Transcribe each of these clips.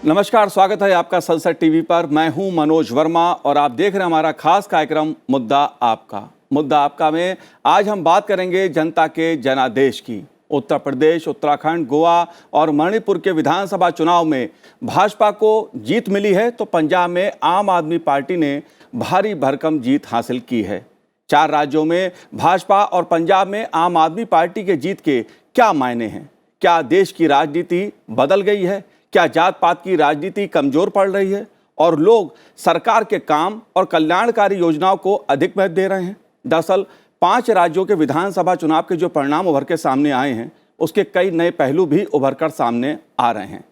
नमस्कार, स्वागत है आपका संसद टीवी पर। मैं हूं मनोज वर्मा और आप देख रहे हैं हमारा खास कार्यक्रम मुद्दा आपका में आज हम बात करेंगे जनता के जनादेश की। उत्तर प्रदेश, उत्तराखंड, गोवा और मणिपुर के विधानसभा चुनाव में भाजपा को जीत मिली है तो पंजाब में आम आदमी पार्टी ने भारी भरकम जीत हासिल की है। 4 राज्यों में भाजपा और पंजाब में आम आदमी पार्टी के जीत के क्या मायने हैं? क्या देश की राजनीति बदल गई है? क्या जात पात की राजनीति कमजोर पड़ रही है और लोग सरकार के काम और कल्याणकारी योजनाओं को अधिक महत्व दे रहे हैं? दरअसल 5 राज्यों के विधानसभा चुनाव के जो परिणाम उभर के सामने आए हैं उसके कई नए पहलू भी उभर कर सामने आ रहे हैं।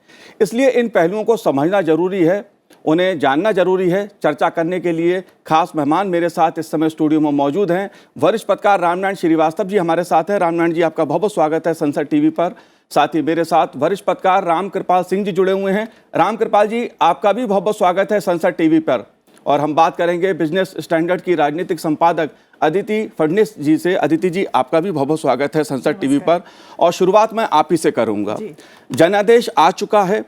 इसलिए इन पहलुओं को समझना जरूरी है, उन्हें जानना जरूरी है। चर्चा करने के लिए खास मेहमान मेरे साथ इस समय स्टूडियो में मौजूद हैं। वरिष्ठ पत्रकार रामनारायण श्रीवास्तव जी हमारे साथ हैं। रामनारायण जी, आपका बहुत बहुत स्वागत है संसद टीवी पर। साथ ही मेरे साथ वरिष्ठ पत्रकार रामकृपाल सिंह जी जुड़े हुए हैं। रामकृपाल जी, आपका भी बहुत बहुत स्वागत है संसद टीवी पर। और हम बात करेंगे बिजनेस स्टैंडर्ड की राजनीतिक संपादक अदिति फडणीस जी से। अदिति जी, आपका भी बहुत बहुत स्वागत है संसद टीवी पर। और शुरुआत मैं आप ही से करूंगा। जनादेश आ चुका है,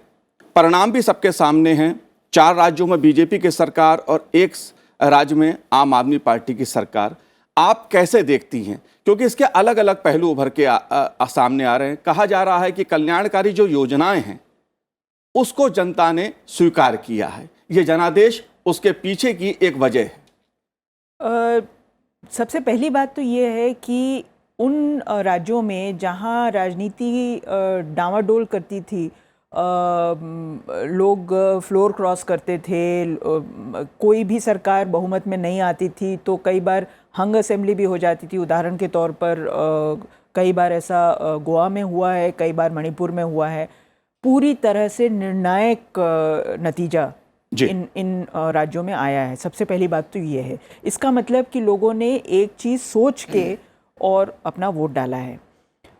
परिणाम भी सबके सामने हैं। 4 राज्यों में बीजेपी की सरकार और 1 राज्य में आम आदमी पार्टी की सरकार। आप कैसे देखती हैं? क्योंकि इसके अलग अलग पहलू उभर के सामने आ रहे हैं। कहा जा रहा है कि कल्याणकारी जो योजनाएं हैं उसको जनता ने स्वीकार किया है। ये जनादेश उसके पीछे की एक वजह है। सबसे पहली बात तो ये है कि उन राज्यों में जहां राजनीति डामाडोल करती थी, लोग फ्लोर क्रॉस करते थे, कोई भी सरकार बहुमत में नहीं आती थी तो कई बार हंग असेंबली भी हो जाती थी। उदाहरण के तौर पर कई बार ऐसा गोवा में हुआ है, कई बार मणिपुर में हुआ है। पूरी तरह से निर्णायक नतीजा इन राज्यों में आया है। सबसे पहली बात तो ये है। इसका मतलब कि लोगों ने एक चीज़ सोच के और अपना वोट डाला है।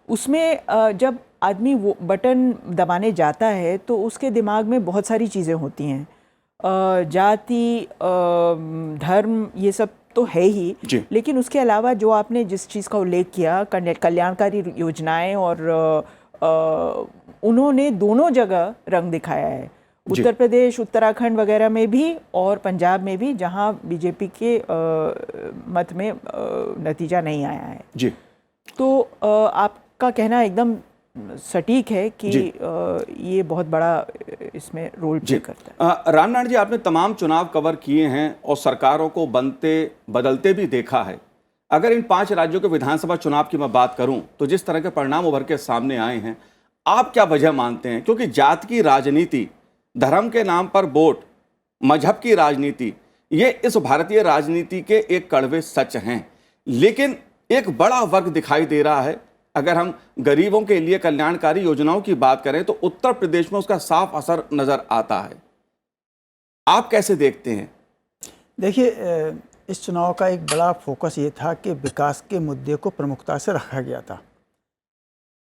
उसमें जब आदमी वो बटन दबाने जाता है तो उसके दिमाग में बहुत सारी चीज़ें होती हैं। जाति, धर्म, ये सब तो है ही, लेकिन उसके अलावा जो आपने जिस चीज़ का उल्लेख किया, कल्याणकारी योजनाएं, और उन्होंने दोनों जगह रंग दिखाया है। उत्तर प्रदेश, उत्तराखंड वगैरह में भी और पंजाब में भी, जहां बीजेपी के मत में नतीजा नहीं आया है जी। तो आपका कहना एकदम सटीक है कि ये बहुत बड़ा इसमें रोल प्ले करता है। रामनारायण जी, आपने तमाम चुनाव कवर किए हैं और सरकारों को बनते बदलते भी देखा है। अगर इन 5 राज्यों के विधानसभा चुनाव की मैं बात करूं तो जिस तरह के परिणाम उभर के सामने आए हैं, आप क्या वजह मानते हैं? क्योंकि जात की राजनीति, धर्म के नाम पर वोट, मजहब की राजनीति, ये इस भारतीय राजनीति के एक कड़वे सच हैं। लेकिन एक बड़ा वर्ग दिखाई दे रहा है। अगर हम गरीबों के लिए कल्याणकारी योजनाओं की बात करें तो उत्तर प्रदेश में उसका साफ असर नजर आता है। आप कैसे देखते हैं? देखिए, इस चुनाव का एक बड़ा फोकस ये था कि विकास के मुद्दे को प्रमुखता से रखा गया था।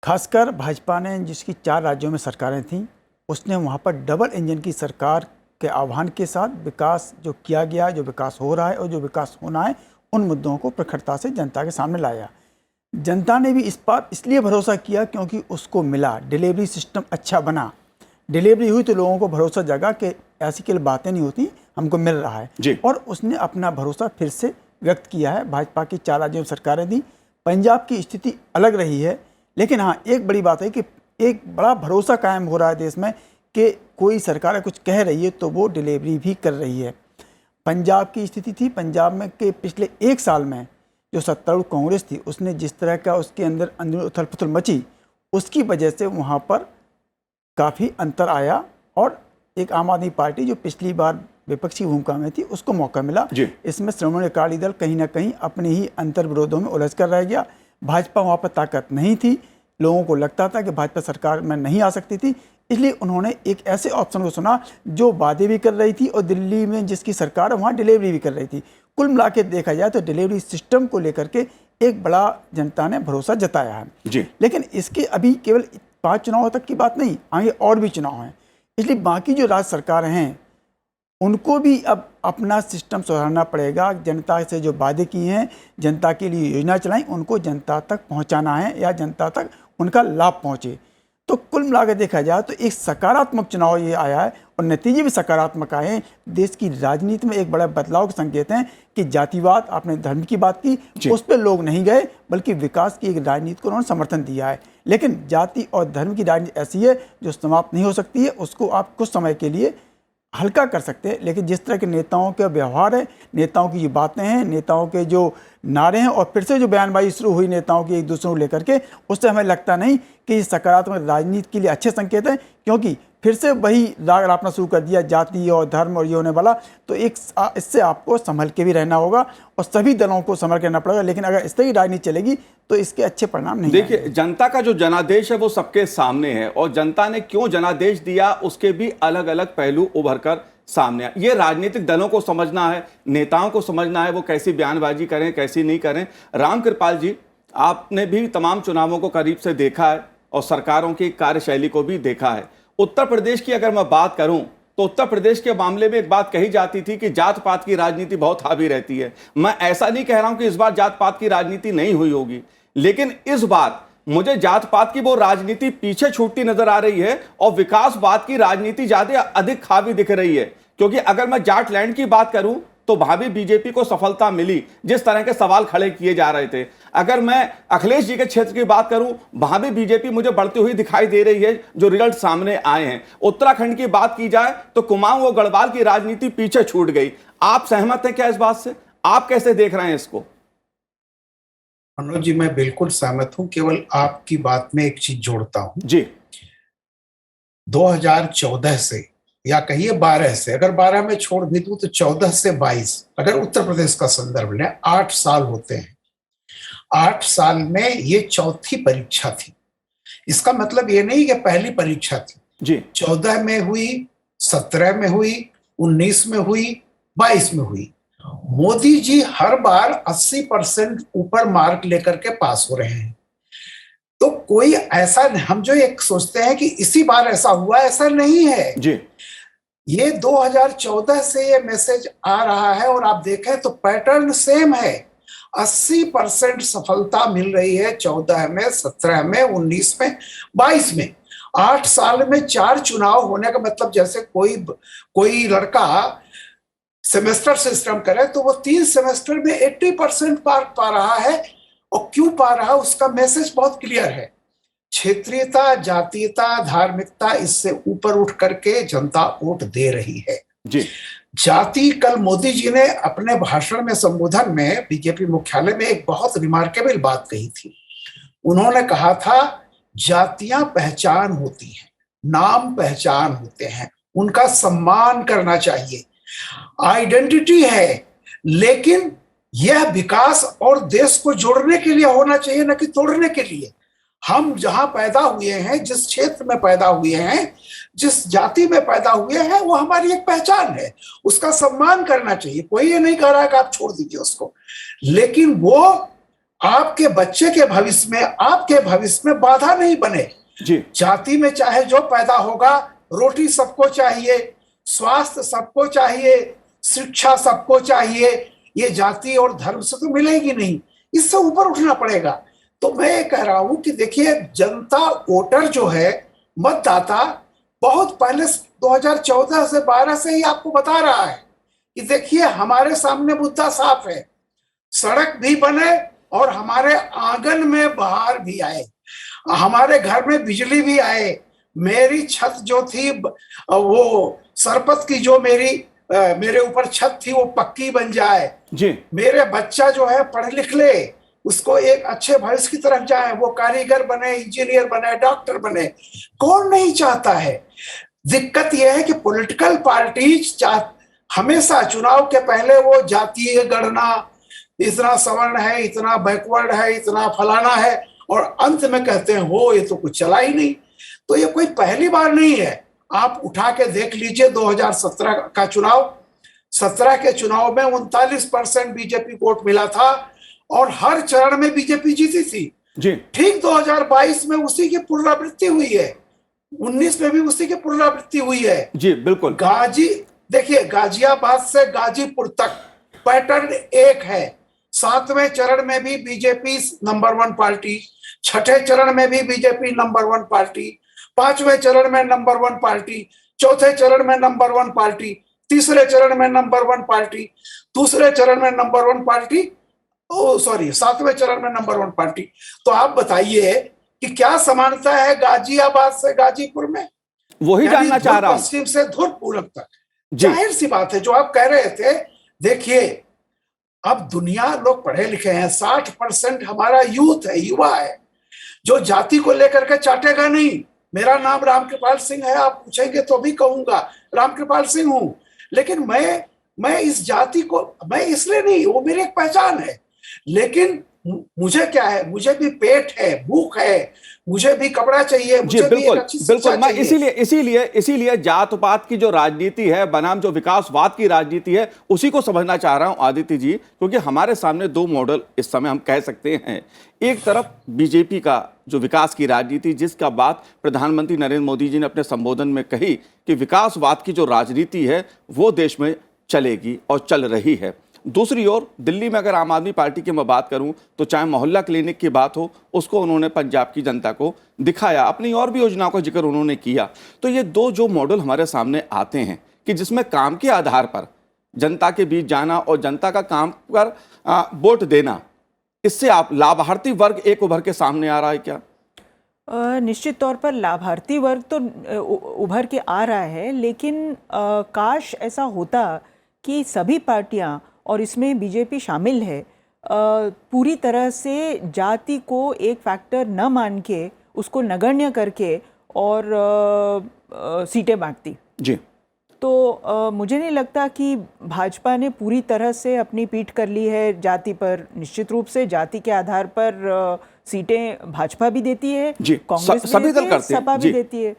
खासकर भाजपा ने, जिसकी 4 राज्यों में सरकारें थीं, उसने वहाँ पर डबल इंजन की सरकार के आह्वान के साथ विकास जो किया गया, जो विकास हो रहा है और जो विकास होना है, उन मुद्दों को प्रखरता से जनता के सामने लाया। जनता ने भी इस पर इसलिए भरोसा किया क्योंकि उसको मिला, डिलीवरी सिस्टम अच्छा बना, डिलीवरी हुई तो लोगों को भरोसा जगा कि ऐसी केवल बातें नहीं होती, हमको मिल रहा है। और उसने अपना भरोसा फिर से व्यक्त किया है। भाजपा की 4 राज्यों में सरकारें दी। पंजाब की स्थिति अलग रही है, लेकिन हाँ, एक बड़ी बात है कि एक बड़ा भरोसा कायम हो रहा है देश में कि कोई सरकार कुछ कह रही है तो वो डिलीवरी भी कर रही है। पंजाब की स्थिति थी, पंजाब में के पिछले 1 साल में जो सत्तारूढ़ कांग्रेस थी, उसने जिस तरह का उसके अंदर अंदर उथल पुथल मची, उसकी वजह से वहाँ पर काफ़ी अंतर आया और एक आम आदमी पार्टी जो पिछली बार विपक्षी भूमिका में थी, उसको मौका मिला। इसमें श्रोमणी अकाली दल कहीं ना कहीं अपने ही अंतर विरोधों में उलझ कर रह गया। भाजपा वहाँ पर ताकत नहीं थी, लोगों को लगता था कि भाजपा सरकार में नहीं आ सकती थी, इसलिए उन्होंने एक ऐसे ऑप्शन को चुना जो वादे भी कर रही थी और दिल्ली में जिसकी सरकार है वहाँ डिलीवरी भी कर रही थी। कुल मिला के देखा जाए तो डिलीवरी सिस्टम को लेकर के एक बड़ा जनता ने भरोसा जताया है। लेकिन इसके अभी केवल 5 चुनाव तक की बात नहीं, आगे और भी चुनाव हैं, इसलिए बाकी जो राज्य सरकारें हैं उनको भी अब अपना सिस्टम सुधारना पड़ेगा। जनता से जो वादे किए हैं, जनता के लिए योजना चलाई, उनको जनता तक पहुंचाना है या जनता तक उनका लाभ पहुंचे। तो कुल मिलाकर देखा जाए तो एक सकारात्मक चुनाव ये आया है और नतीजे भी सकारात्मक आए हैं, देश की राजनीति में एक बड़ा बदलाव के संकेत हैं कि जातिवाद, आपने धर्म की बात की, उस पर लोग नहीं गए, बल्कि विकास की एक राजनीति को उन्होंने समर्थन दिया है। लेकिन जाति और धर्म की राजनीति ऐसी है जो समाप्त नहीं हो सकती है, उसको आप कुछ समय के लिए हल्का कर सकते हैं, लेकिन जिस तरह के नेताओं के व्यवहार है, नेताओं की जो बातें हैं, नेताओं के जो नारे हैं, और फिर से जो बयानबाजी शुरू हुई नेताओं की एक दूसरे को लेकर के, उससे हमें लगता नहीं कि ये सकारात्मक राजनीति के लिए अच्छे संकेत हैं, क्योंकि फिर से वही राग रापना शुरू कर दिया जाति और धर्म और ये होने वाला। तो इससे आपको संभल के भी रहना होगा और सभी दलों को संभल के रहना पड़ेगा। लेकिन अगर इस तरह की राजनीति चलेगी तो इसके अच्छे परिणाम नहीं देखिए, आएंगे। जनता का जो जनादेश है वो सबके सामने है, और जनता ने क्यों जनादेश दिया उसके भी अलग अलग पहलू उभर कर सामने आए। ये राजनीतिक दलों को समझना है, नेताओं को समझना है, वो कैसी बयानबाजी करें, कैसी नहीं करें। राम कृपाल जी, आपने भी तमाम चुनावों को करीब से देखा है और सरकारों की कार्यशैली को भी देखा है। उत्तर प्रदेश की अगर मैं बात करूं तो उत्तर प्रदेश के मामले में एक बात कही जाती थी कि जात पात की राजनीति बहुत हावी रहती है। मैं ऐसा नहीं कह रहा हूं कि इस बार जात पात की राजनीति नहीं हुई होगी, लेकिन इस बार मुझे जात पात की वो राजनीति पीछे छूटती नजर आ रही है और विकासवाद की राजनीति ज्यादा अधिक हावी दिख रही है। क्योंकि अगर मैं जाट लैंड की बात करूं तो भावी बीजेपी को सफलता मिली, जिस तरह के सवाल खड़े किए जा रहे थे। अगर मैं अखिलेश जी के क्षेत्र की बात करूं, भावी बीजेपी मुझे बढ़ती हुई दिखाई दे रही है, जो रिजल्ट सामने आए हैं। उत्तराखंड की बात की जाए तो कुमाऊं और गढ़वाल की राजनीति पीछे छूट गई। आप सहमत हैं क्या इस बात से? आप कैसे देख रहे हैं इसको? मनोज जी, मैं बिल्कुल सहमत हूं। केवल आपकी बात में एक चीज जोड़ता हूं जी। 2014 से, या कहिए 12 से, अगर 12 में छोड़ भी दूं तो 14 से 22, अगर उत्तर प्रदेश का संदर्भ लें, 8 साल होते हैं। 8 साल में ये चौथी परीक्षा थी। इसका मतलब ये नहीं कि पहली परीक्षा थी जी। 14 में हुई, 17 में हुई, 19 में हुई, 22 में हुई। मोदी जी हर बार 80% ऊपर मार्क लेकर के पास हो रहे हैं। तो कोई ऐसा, हम जो एक सोचते हैं कि इसी बार ऐसा हुआ, ऐसा नहीं है जी। ये 2014 से ये मैसेज आ रहा है, और आप देखें तो पैटर्न सेम है। 80% सफलता मिल रही है 14 में, 17 में, 19 में, 22 में। 8 साल में 4 चुनाव होने का मतलब, जैसे कोई लड़का सेमेस्टर सिस्टम करे तो वो 3 सेमेस्टर में 80% मार्क पा रहा है। और क्यों पा रहा है, उसका मैसेज बहुत क्लियर है। क्षेत्रीयता, जातीयता, धार्मिकता, इससे ऊपर उठ करके जनता वोट दे रही है। जी। जाति, कल मोदी जी ने अपने भाषण में, संबोधन में, बीजेपी मुख्यालय में एक बहुत रिमार्केबल बात कही थी। उन्होंने कहा था, जातियां पहचान होती हैं, नाम पहचान होते हैं, उनका सम्मान करना चाहिए, आइडेंटिटी है, लेकिन यह विकास और देश को जोड़ने के लिए होना चाहिए, न कि तोड़ने के लिए। हम जहां पैदा हुए हैं, जिस क्षेत्र में पैदा हुए हैं, जिस जाति में पैदा हुए हैं, वो हमारी एक पहचान है, उसका सम्मान करना चाहिए। कोई ये नहीं कह रहा है कि आप छोड़ दीजिए उसको, लेकिन वो आपके बच्चे के भविष्य में, आपके भविष्य में बाधा नहीं बने। जी। जाति में चाहे जो पैदा होगा, रोटी सबको चाहिए, स्वास्थ्य सबको चाहिए, शिक्षा सबको चाहिए, ये जाति और धर्म से तो मिलेगी नहीं, इससे ऊपर उठना पड़ेगा। तो मैं ये कह रहा हूं कि देखिए, जनता, वोटर जो है, मतदाता, बहुत पहले 2014 से 12 से ही आपको बता रहा है कि देखिए, हमारे सामने मुद्दा साफ है, सड़क भी बने और हमारे आंगन में बहार भी आए, हमारे घर में बिजली भी आए, मेरी छत जो थी, वो सरपत की जो मेरे ऊपर छत थी, वो पक्की बन जाए जी। मेरे बच्चा जो है पढ़ लिख ले, उसको एक अच्छे भविष्य की तरफ जाए, वो कारीगर बने, इंजीनियर बने, डॉक्टर बने। कौन नहीं चाहता है? दिक्कत यह है कि पॉलिटिकल पार्टीज हमेशा चुनाव के पहले वो जातीय गणना, इतना सवर्ण है, इतना बैकवर्ड है, इतना फलाना है, और अंत में कहते हैं हो ये तो कुछ चला ही नहीं। तो ये कोई पहली बार नहीं है। आप उठा के देख लीजिए 2017 का चुनाव। 17 के चुनाव में 39% बीजेपी वोट मिला था और हर चरण में बीजेपी जीती थी जी। ठीक 2022 में उसी की पुनरावृत्ति हुई है, 19 में भी उसी की पुनरावृत्ति हुई है। जी बिल्कुल। देखिए, गाजियाबाद से गाजीपुर तक पैटर्न एक है। 7वें चरण में भी बीजेपी नंबर 1 पार्टी, 6ठे चरण में भी बीजेपी नंबर 1 पार्टी, 5वें चरण में नंबर 1 पार्टी, चौथे चरण में नंबर 1 पार्टी, तीसरे चरण में नंबर 1 पार्टी, दूसरे चरण में नंबर 1 पार्टी, सातवें चरण में नंबर 1 पार्टी। तो आप बताइए कि क्या समानता है गाजियाबाद से गाजीपुर में? वही जानना चाह रहा हूं। पश्चिम से धुर पूरब तक। जी। जाहिर सी बात है, जो आप कह रहे थे, देखिए अब दुनिया, लोग पढ़े लिखे हैं, 60% हमारा यूथ है, युवा है, जो जाति को लेकर के चाटेगा नहीं। मेरा नाम रामकृपाल सिंह है, आप पूछेंगे तो भी कहूंगा रामकृपाल सिंह हूं, लेकिन मैं इस जाति को, मैं इसलिए नहीं, वो मेरी एक पहचान है, लेकिन मुझे क्या है, मुझे भी पेट है, भूख है, मुझे भी कपड़ा चाहिए, मुझे भी एक अच्छी शिक्षा बिल्कुल। मैं चाहिए। इसीलिए जात पात की जो राजनीति है बनाम जो विकासवाद की राजनीति है, उसी को समझना चाह रहा हूं आदित्य जी, क्योंकि हमारे सामने दो मॉडल इस समय हम कह सकते हैं। एक तरफ बीजेपी का जो विकास की राजनीति, जिसका बात प्रधानमंत्री नरेंद्र मोदी जी ने अपने संबोधन में कही कि विकासवाद की जो राजनीति है वो देश में चलेगी और चल रही है। दूसरी ओर दिल्ली में अगर आम आदमी पार्टी की मैं बात करूं तो चाहे मोहल्ला क्लिनिक की बात हो, उसको उन्होंने पंजाब की जनता को दिखाया, अपनी और भी योजनाओं का जिक्र उन्होंने किया। तो ये दो जो मॉडल हमारे सामने आते हैं कि जिसमें काम के आधार पर जनता के बीच जाना और जनता का काम पर वोट देना, इससे आप लाभार्थी वर्ग एक उभर के सामने आ रहा है क्या? निश्चित तौर पर लाभार्थी वर्ग तो उभर के आ रहा है, लेकिन काश ऐसा होता कि सभी पार्टियां, और इसमें बीजेपी शामिल है, पूरी तरह से जाति को एक फैक्टर न मान के, उसको नगण्य करके और सीटें बांटती। जी। तो मुझे नहीं लगता कि भाजपा ने पूरी तरह से अपनी पीठ कर ली है जाति पर। निश्चित रूप से जाति के आधार पर सीटें भाजपा भी देती है, कांग्रेस भी सभी देती दल है, करते हैं। सपा भी देती है।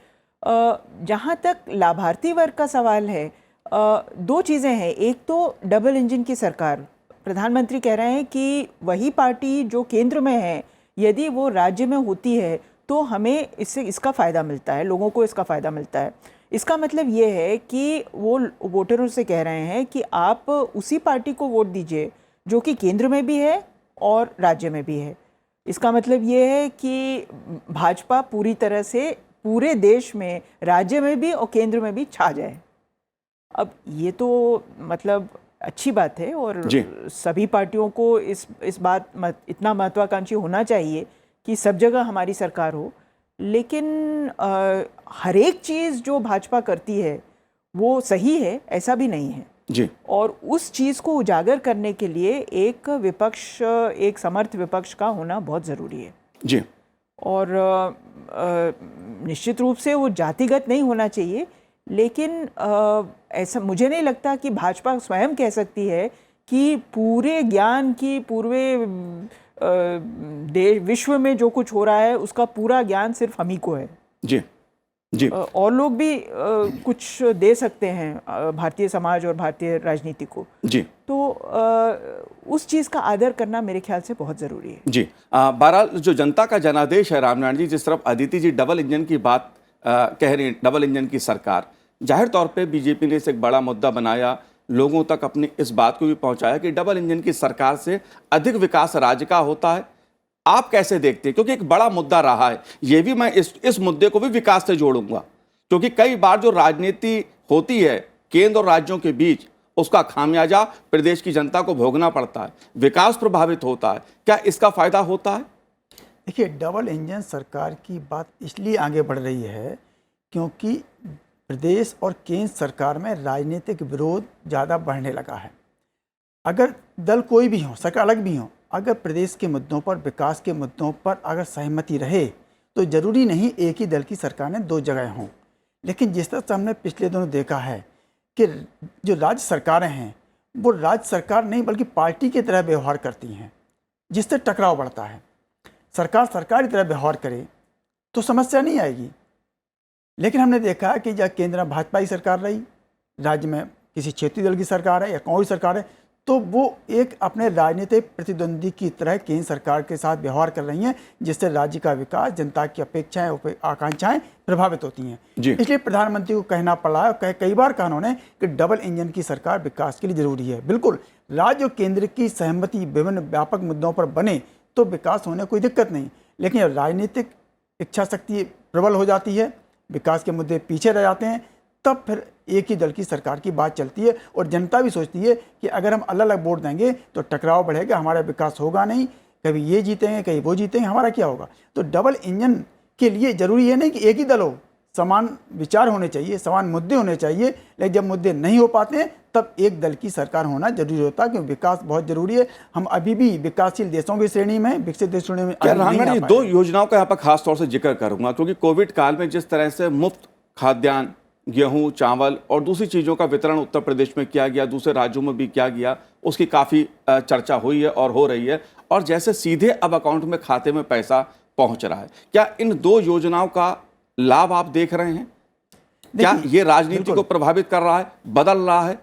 जहाँ तक लाभार्थी वर्ग का सवाल है, दो चीज़ें हैं। एक तो डबल इंजन की सरकार, प्रधानमंत्री कह रहे हैं कि वही पार्टी जो केंद्र में है, यदि वो राज्य में होती है तो हमें इसका फ़ायदा मिलता है, लोगों को इसका फ़ायदा मिलता है। इसका मतलब ये है कि वो वोटरों से कह रहे हैं कि आप उसी पार्टी को वोट दीजिए जो कि केंद्र में भी है और राज्य में भी है। इसका मतलब ये है कि भाजपा पूरी तरह से पूरे देश में, राज्य में भी और केंद्र में भी छा जाए। अब ये तो मतलब अच्छी बात है और सभी पार्टियों को इस बात इतना महत्वाकांक्षी होना चाहिए कि सब जगह हमारी सरकार हो, लेकिन हर एक चीज़ जो भाजपा करती है वो सही है ऐसा भी नहीं है जी। और उस चीज़ को उजागर करने के लिए एक विपक्ष, एक समर्थ विपक्ष का होना बहुत ज़रूरी है जी। और निश्चित रूप से वो जातिगत नहीं होना चाहिए, लेकिन ऐसा मुझे नहीं लगता कि भाजपा स्वयं कह सकती है कि पूरे ज्ञान की, पूरे विश्व में जो कुछ हो रहा है उसका पूरा ज्ञान सिर्फ हम ही को है जी जी। और लोग भी कुछ दे सकते हैं भारतीय समाज और भारतीय राजनीति को जी। तो उस चीज़ का आदर करना मेरे ख्याल से बहुत ज़रूरी है जी। बहरहाल जो जनता का जनादेश है रामनारायण जी, जिस तरफ अदिति जी डबल इंजन की बात कह रही हैं, डबल इंजन की सरकार, जाहिर तौर पे बीजेपी ने इसे एक बड़ा मुद्दा बनाया, लोगों तक अपनी इस बात को भी पहुंचाया कि डबल इंजन की सरकार से अधिक विकास राज्य का होता है। आप कैसे देखते हैं, क्योंकि एक बड़ा मुद्दा रहा है ये भी, मैं इस मुद्दे को भी विकास से जोड़ूंगा, क्योंकि कई बार जो राजनीति होती है केंद्र और राज्यों के बीच, उसका खामियाजा प्रदेश की जनता को भोगना पड़ता है, विकास प्रभावित होता है। क्या इसका फायदा होता है? देखिए, डबल इंजन सरकार की बात इसलिए आगे बढ़ रही है क्योंकि प्रदेश और केंद्र सरकार में राजनीतिक विरोध ज़्यादा बढ़ने लगा है। अगर दल कोई भी हो, सरकार अलग भी हो, अगर प्रदेश के मुद्दों पर, विकास के मुद्दों पर अगर सहमति रहे तो ज़रूरी नहीं एक ही दल की सरकार ने दो जगह हों। लेकिन जिस तरह से हमने पिछले दिनों देखा है कि जो राज्य सरकारें हैं वो राज्य सरकार नहीं बल्कि पार्टी की तरह व्यवहार करती हैं, जिससे टकराव बढ़ता है। सरकार सरकार की तरह व्यवहार करे तो समस्या नहीं आएगी। लेकिन हमने देखा है कि जब केंद्र में भाजपा की सरकार रही, राज्य में किसी क्षेत्रीय दल की सरकार है या कांग्रेस सरकार है, तो वो एक अपने राजनीतिक प्रतिद्वंदी की तरह केंद्र सरकार के साथ व्यवहार कर रही हैं, जिससे राज्य का विकास, जनता की अपेक्षाएं, आकांक्षाएं प्रभावित होती हैं। इसलिए प्रधानमंत्री को कहना पड़ा है, कई बार कहा उन्होंने कि डबल इंजन की सरकार विकास के लिए जरूरी है। बिल्कुल, राज्य और केंद्र की सहमति विभिन्न व्यापक मुद्दों पर बने तो विकास होने कोई दिक्कत नहीं, लेकिन राजनीतिक इच्छा शक्ति प्रबल हो जाती है, विकास के मुद्दे पीछे रह जाते हैं, तब फिर एक ही दल की सरकार की बात चलती है। और जनता भी सोचती है कि अगर हम अलग अलग वोट देंगे तो टकराव बढ़ेगा, हमारा विकास होगा नहीं, कभी ये जीतेंगे कहीं वो जीतेंगे, हमारा क्या होगा। तो डबल इंजन के लिए जरूरी है नहीं कि एक ही दल हो, समान विचार होने चाहिए, समान मुद्दे होने चाहिए। लेकिन जब मुद्दे नहीं हो पाते हैं तब एक दल की सरकार होना जरूरी होता है, क्योंकि विकास बहुत जरूरी है। हम अभी भी विकासशील देशों की श्रेणी में, विकसित देश श्रेणी में क्या नहीं रामगढ़, आ ये पाए दो हैं। योजनाओं का यहाँ पर खास तौर से जिक्र करूंगा, क्योंकि कोविड काल में जिस तरह से मुफ्त खाद्यान्न, गेहूं, चावल और दूसरी चीज़ों का वितरण उत्तर प्रदेश में किया गया, दूसरे राज्यों में भी किया गया, उसकी काफ़ी चर्चा हुई है और हो रही है। और जैसे सीधे अब अकाउंट में, खाते में पैसा पहुंच रहा है, क्या इन दो योजनाओं का लाभ आप देख रहे हैं? क्या ये राजनीति को प्रभावित कर रहा है, बदल रहा है?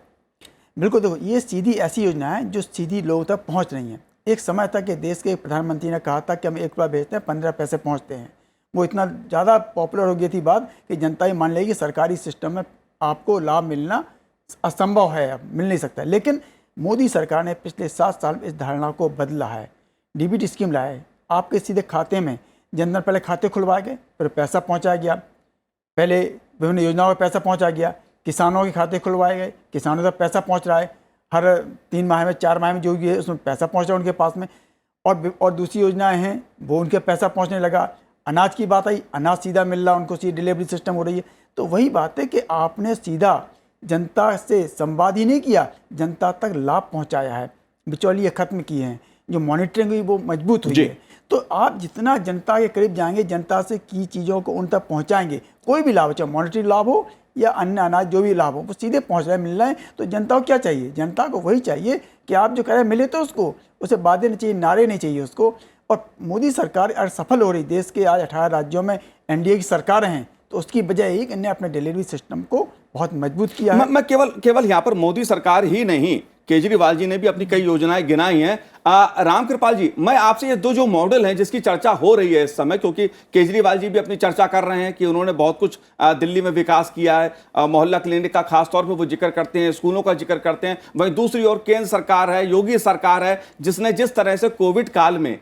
बिल्कुल, देखो ये सीधी ऐसी योजना है जो सीधी लोगों तक पहुंच रही हैं। एक समय तक ये देश के प्रधानमंत्री ने कहा था कि हम 1 रुपया भेजते हैं 15 पैसे पहुंचते हैं। वो इतना ज़्यादा पॉपुलर हो गई थी बात कि जनता ही मान लेगी कि सरकारी सिस्टम में आपको लाभ मिलना असंभव है, अब मिल नहीं सकता। लेकिन मोदी सरकार ने पिछले 7 साल में इस धारणा को बदला है। डीबीटी स्कीम लाया है, आपके सीधे खाते में, जनधन पहले खाते खुलवाए गए, फिर पैसा पहुँचाया गया, पहले विभिन्न योजनाओं का पैसा पहुँचा गया, किसानों के खाते खुलवाए गए, किसानों तक पैसा पहुँच रहा है, हर 3 माह में 4 माह में जो भी है उसमें पैसा पहुँच रहा है उनके पास में। और दूसरी योजनाएं हैं वो उनके पैसा पहुँचने लगा। अनाज की बात आई, अनाज सीधा मिल रहा, उनको सीधी डिलीवरी सिस्टम हो रही है। तो वही बात है कि आपने सीधा जनता से संवाद ही नहीं किया, जनता तक लाभ पहुँचाया है, बिचौलिए खत्म किए हैं, जो मॉनिटरिंग हुई वो मजबूत हुई है। तो आप जितना जनता के करीब जाएंगे, जनता से की चीज़ों को उन तक पहुँचाएंगे, कोई भी लाभ हो, चाहे मॉनिटरी लाभ हो या अन्य अनाज जो भी लाभ हो, वो सीधे पहुँच रहे मिल रहे हैं। तो जनता को क्या चाहिए? जनता को वही चाहिए कि आप जो कह रहे हैं मिले तो उसको, उसे बातें नहीं चाहिए, नारे नहीं चाहिए उसको। और मोदी सरकार अगर सफल हो रही, देश के आज 18 राज्यों में एनडीए की सरकारें हैं, तो उसकी वजह यही कि इन्हें अपने डिलीवरी सिस्टम को बहुत मजबूत किया है। मैं केवल यहाँ पर मोदी सरकार ही नहीं, केजरीवाल जी ने भी अपनी कई योजनाएं गिनाई हैं। रामकृपाल जी, मैं आपसे ये दो जो मॉडल हैं जिसकी चर्चा हो रही है इस समय, क्योंकि केजरीवाल जी भी अपनी चर्चा कर रहे हैं कि उन्होंने बहुत कुछ दिल्ली में विकास किया है, मोहल्ला क्लिनिक का खास तौर पे वो जिक्र करते हैं, स्कूलों का जिक्र करते हैं। वहीं दूसरी ओर केंद्र सरकार है, योगी सरकार है, जिसने जिस तरह से कोविड काल में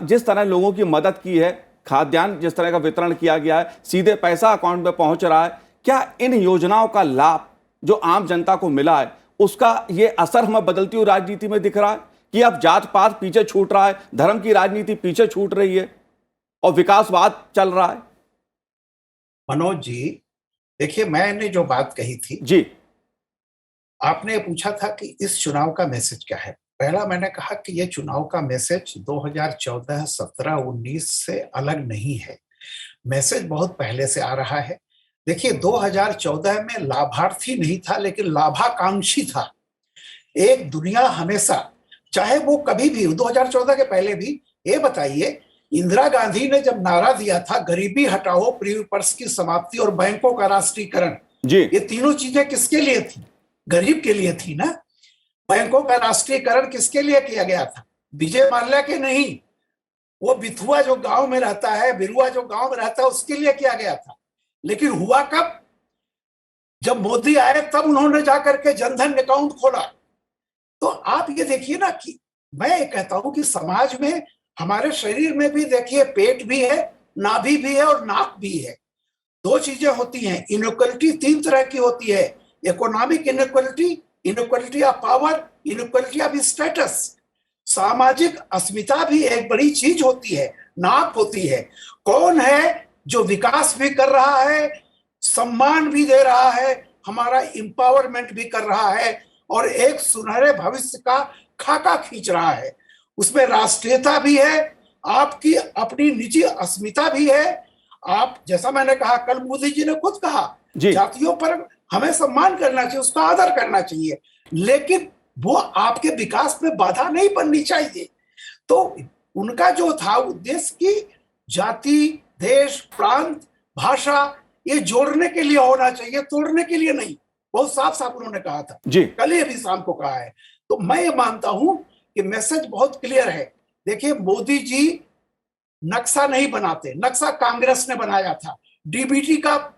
जिस तरह लोगों की मदद की है, खाद्यान्न जिस तरह का वितरण किया गया है, सीधे पैसा अकाउंट में पहुंच रहा है, क्या इन योजनाओं का लाभ जो आम जनता को मिला है उसका ये असर हमें बदलती हुई राजनीति में दिख रहा है कि अब जात पात पीछे छूट रहा है, धर्म की राजनीति पीछे छूट रही है और विकासवाद चल रहा है? मनोज जी, देखिए मैंने जो बात कही थी जी, आपने पूछा था कि इस चुनाव का मैसेज क्या है। पहला मैंने कहा कि यह चुनाव का मैसेज 2014, 17, 19 से अलग नहीं है। मैसेज बहुत पहले से आ रहा है। देखिए 2014 में लाभार्थी नहीं था लेकिन लाभाकांक्षी था। एक दुनिया हमेशा, चाहे वो कभी भी 2014 के पहले भी, ये बताइए इंदिरा गांधी ने जब नारा दिया था गरीबी हटाओ, प्री पर्स की समाप्ति और बैंकों का राष्ट्रीयकरण, जी, ये तीनों चीजें किसके लिए थी? गरीब के लिए थी ना। बैंकों का राष्ट्रीयकरण किसके लिए किया गया था? विजय माल्या के नहीं, वो बिथुआ जो गांव में रहता है, बिरुआ जो गांव में रहता है, उसके लिए किया गया था। लेकिन हुआ कब? जब मोदी आए तब उन्होंने जाकर के जनधन अकाउंट खोला। तो आप ये देखिए ना कि मैं ये कहता हूं कि समाज में, हमारे शरीर में भी देखिए पेट भी है, नाभि भी है और नाक भी है। दो चीजें होती हैं। इनइक्वालिटी 3 तरह की होती है, economic inequality, inequality of power, inequality of status. सामाजिक अस्मिता भी एक बड़ी चीज होती है, नाप होती है। कौन है जो विकास भी कर रहा है, सम्मान भी दे रहा है, हमारा एम्पावरमेंट भी कर रहा है और एक सुनहरे भविष्य का खाका खींच रहा है। उसमें राष्ट्रीयता भी है, आपकी अपनी निजी अस्मिता भी है। आप, जैसा मैंने कहा, कल मोदी जी ने खुद कहा जातियों पर हमें सम्मान करना चाहिए, उसका आदर करना चाहिए, लेकिन वो आपके विकास में बाधा नहीं बननी चाहिए। तो उनका जो था उद्देश्य की जाति, देश, प्रांत, भाषा ये जोड़ने के लिए होना चाहिए, तोड़ने के लिए नहीं। बहुत साफ साफ उन्होंने कहा था, कल ही अभी शाम को कहा है। तो मैं ये मानता हूं कि मैसेज बहुत क्लियर है। देखिए मोदी जी नक्शा नहीं बनाते, नक्शा कांग्रेस ने बनाया था। डीबीटी का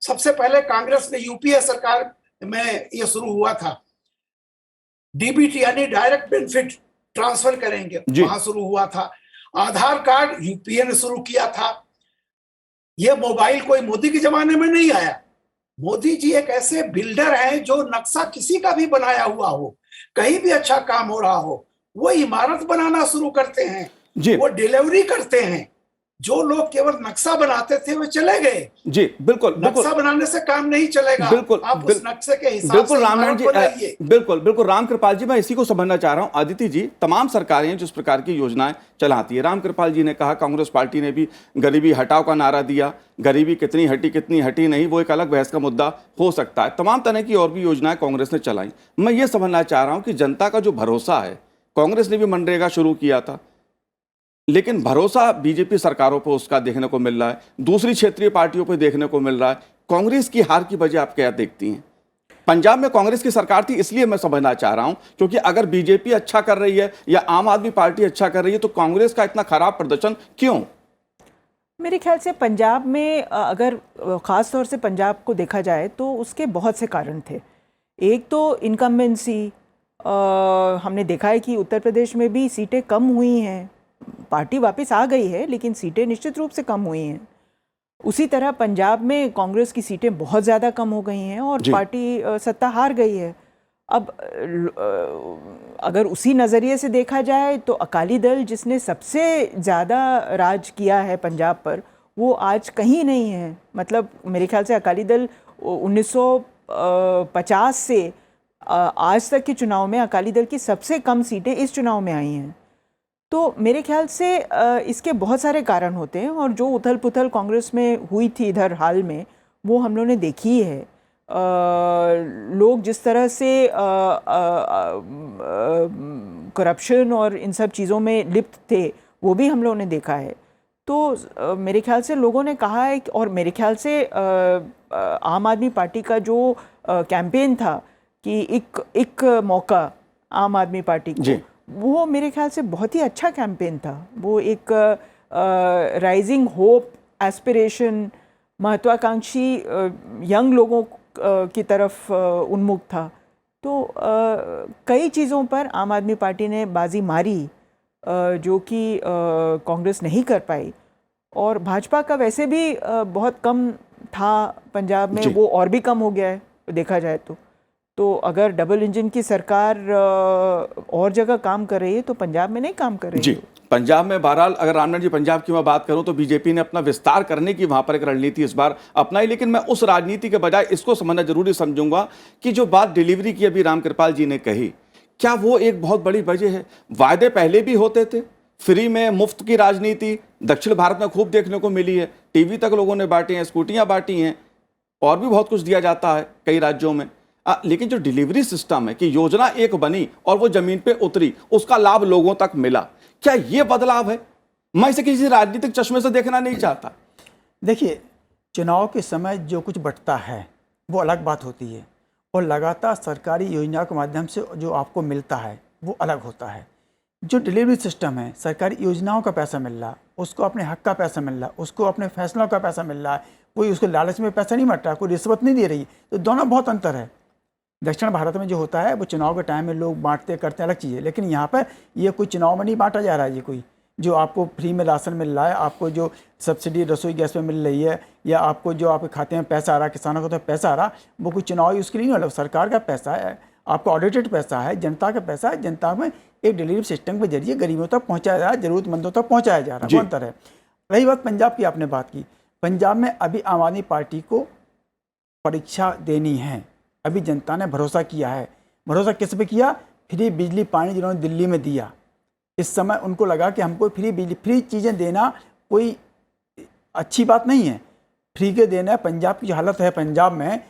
सबसे पहले कांग्रेस ने, यूपीए सरकार में ये शुरू हुआ था। डीबीटी यानी डायरेक्ट बेनिफिट ट्रांसफर करेंगे, वहां शुरू हुआ था। आधार कार्ड यूपीए ने शुरू किया था। ये मोबाइल कोई मोदी के जमाने में नहीं आया, मोदी जी एक ऐसे बिल्डर हैं जो नक्शा किसी का भी बनाया हुआ हो, कहीं भी अच्छा काम हो रहा हो, वो इमारत बनाना शुरू करते हैं, जी वो डिलीवरी करते हैं। जो लोग केवल नक्शा बनाते थे वो चले गए। जी बिल्कुल बिल्कुल नक्शा बनाने से काम नहीं चलेगा, बिल्कुल आप उस नक्शे के हिसाब बिल्कुल से रामनारायण इमारत जी बनाइए। बिल्कुल बिल्कुल रामकृपाल जी, मैं इसी को समझना चाह रहा हूं। अदिति जी, तमाम सरकारें जिस प्रकार की योजनाएं चलाती है, रामकृपाल जी ने कहा कांग्रेस पार्टी ने भी गरीबी हटाओ का नारा दिया, गरीबी कितनी हटी नहीं, वो एक अलग बहस का मुद्दा हो सकता है। तमाम तरह की और भी योजनाएं कांग्रेस ने चलाई। मैं ये समझना चाह रहा हूं कि जनता का जो भरोसा है, कांग्रेस ने भी मनरेगा शुरू किया था, लेकिन भरोसा बीजेपी सरकारों पर उसका देखने को मिल रहा है, दूसरी क्षेत्रीय पार्टियों पर देखने को मिल रहा है। कांग्रेस की हार की वजह आप क्या देखती हैं? पंजाब में कांग्रेस की सरकार थी, इसलिए मैं समझना चाह रहा हूं, क्योंकि अगर बीजेपी अच्छा कर रही है या आम आदमी पार्टी अच्छा कर रही है तो कांग्रेस का इतना खराब प्रदर्शन क्यों? मेरे ख्याल से पंजाब में अगर ख़ास तौर से पंजाब को देखा जाए तो उसके बहुत से कारण थे। एक तो इनकम्बेंसी, हमने देखा है कि उत्तर प्रदेश में भी सीटें कम हुई हैं, पार्टी वापस आ गई है लेकिन सीटें निश्चित रूप से कम हुई हैं। उसी तरह पंजाब में कांग्रेस की सीटें बहुत ज़्यादा कम हो गई हैं और पार्टी सत्ता हार गई है। अब अगर उसी नज़रिए से देखा जाए तो अकाली दल जिसने सबसे ज़्यादा राज किया है पंजाब पर, वो आज कहीं नहीं है। मतलब मेरे ख्याल से अकाली दल 1950 से आज तक के चुनाव में अकाली दल की सबसे कम सीटें इस चुनाव में आई हैं। तो मेरे ख्याल से इसके बहुत सारे कारण होते हैं और जो उथल पुथल कांग्रेस में हुई थी इधर हाल में, वो हम लोगों ने देखी है। लोग जिस तरह से करप्शन और इन सब चीज़ों में लिप्त थे, वो भी हम लोगों ने देखा है। तो मेरे ख्याल से लोगों ने कहा है और मेरे ख्याल से आम आदमी पार्टी का जो कैंपेन था कि एक मौका आम आदमी पार्टी को, वो मेरे ख्याल से बहुत ही अच्छा कैंपेन था। वो एक राइजिंग होप, एस्पिरेशन, महत्वाकांक्षी यंग लोगों की तरफ उन्मुख था। तो कई चीज़ों पर आम आदमी पार्टी ने बाजी मारी जो कि कांग्रेस नहीं कर पाई। और भाजपा का वैसे भी बहुत कम था पंजाब में, वो और भी कम हो गया है देखा जाए तो अगर डबल इंजन की सरकार और जगह काम कर रही है तो पंजाब में नहीं काम कर रही है। पंजाब में बहरहाल, अगर रामनारायण जी पंजाब की मैं बात करूं तो बीजेपी ने अपना विस्तार करने की वहां पर एक रणनीति इस बार अपनाई, लेकिन मैं उस राजनीति के बजाय इसको समझना जरूरी समझूंगा कि जो बात डिलीवरी की अभी रामकृपाल जी ने कही, क्या वो एक बहुत बड़ी वजह है? वायदे पहले भी होते थे, फ्री में मुफ्त की राजनीति दक्षिण भारत में खूब देखने को मिली है, टीवी तक लोगों ने बांटे हैं, स्कूटियां बांटी हैं, और भी बहुत कुछ दिया जाता है कई राज्यों में। लेकिन जो डिलीवरी सिस्टम है कि योजना एक बनी और वो जमीन पे उतरी, उसका लाभ लोगों तक मिला, क्या ये बदलाव है? मैं इसे किसी राजनीतिक चश्मे से देखना नहीं चाहता। देखिए, चुनाव के समय जो कुछ बंटता है वो अलग बात होती है, और लगातार सरकारी योजनाओं के माध्यम से जो आपको मिलता है वो अलग होता है। जो डिलीवरी सिस्टम है, सरकारी योजनाओं का पैसा मिल रहा, उसको अपने हक का पैसा मिल रहा, उसको अपने फैसलों का पैसा मिल रहा है, कोई उसको लालच में पैसा नहीं मट रहा, कोई रिश्वत नहीं दे रही। तो दोनों बहुत अंतर है। दक्षिण भारत में जो होता है वो चुनाव के टाइम में लोग बांटते करते अलग चीज़ है, लेकिन यहाँ पर ये कोई चुनाव में नहीं बांटा जा रहा है। ये कोई जो आपको फ्री में राशन मिल रहा है, आपको जो सब्सिडी रसोई गैस में मिल रही है, या आपको जो आपके खाते में पैसा आ रहा है, किसानों को तो पैसा आ रहा, वो कोई चुनावी उसके लिए नहीं हो, सरकार का पैसा है, आपको ऑडिटेड पैसा है, जनता का पैसा है, जनता में एक डिलीवरी सिस्टम के जरिए गरीबों तक पहुँचाया जा रहा है, जरूरतमंदों तक पहुँचाया जा रहा है। वो अंतर है। रही बात पंजाब की, आपने बात की, पंजाब में अभी आम आदमी पार्टी को परीक्षा देनी है। अभी जनता ने भरोसा किया है। भरोसा किस पे किया? फ्री बिजली पानी जिन्होंने दिल्ली में दिया। इस समय उनको लगा कि हमको फ्री बिजली, फ्री चीज़ें देना कोई अच्छी बात नहीं है, फ्री के देना। पंजाब की जो हालत है पंजाब में,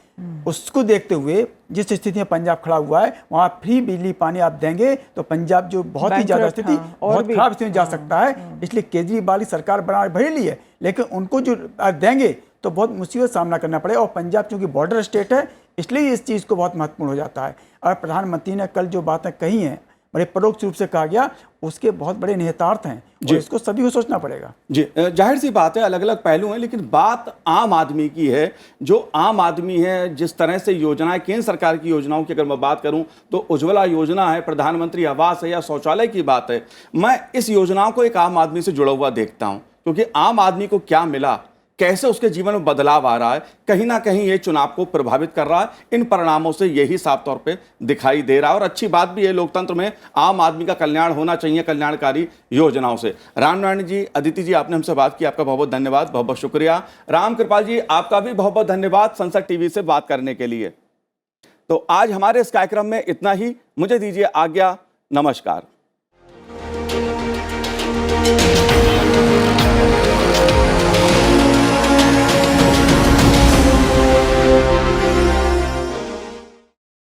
उसको देखते हुए जिस स्थिति में पंजाब खड़ा हुआ है, वहाँ फ्री बिजली पानी आप देंगे तो पंजाब जो बहुत ही ज़्यादा स्थिति, बहुत खराब स्थिति में जा सकता है। इसलिए केजरीवाल की सरकार बना भरी ली है, लेकिन उनको जो देंगे तो बहुत मुसीबत सामना करना पड़ेगा। और पंजाब चूंकि बॉर्डर स्टेट है, इसलिए इस चीज़ को बहुत महत्वपूर्ण हो जाता है। और प्रधानमंत्री ने कल जो बातें कही हैं, बड़े परोक्ष रूप से कहा गया, उसके बहुत बड़े निहितार्थ हैं और इसको सभी को सोचना पड़ेगा। जी, जाहिर सी बात है, अलग अलग पहलू हैं, लेकिन बात आम आदमी की है। जो आम आदमी है, जिस तरह से योजनाएं, केंद्र सरकार की योजनाओं की अगर मैं बात करूं तो उज्ज्वला योजना है, प्रधानमंत्री आवास है, या शौचालय की बात है, मैं इस योजनाओं को एक आम आदमी से जुड़ा हुआ देखता हूं, क्योंकि आम आदमी को क्या मिला कैसे उसके जीवन में बदलाव आ रहा है, कहीं ना कहीं ये चुनाव को प्रभावित कर रहा है। इन परिणामों से यही साफ तौर पे दिखाई दे रहा है। और अच्छी बात भी है, लोकतंत्र में आम आदमी का कल्याण होना चाहिए कल्याणकारी योजनाओं से। रामनारायण जी, अदिति जी, आपने हमसे बात की, आपका बहुत बहुत धन्यवाद, बहुत बहुत शुक्रिया। राम कृपाल जी, आपका भी बहुत बहुत धन्यवाद संसद टीवी से बात करने के लिए। तो आज हमारे इस कार्यक्रम में इतना ही। मुझे दीजिए आज्ञा। नमस्कार।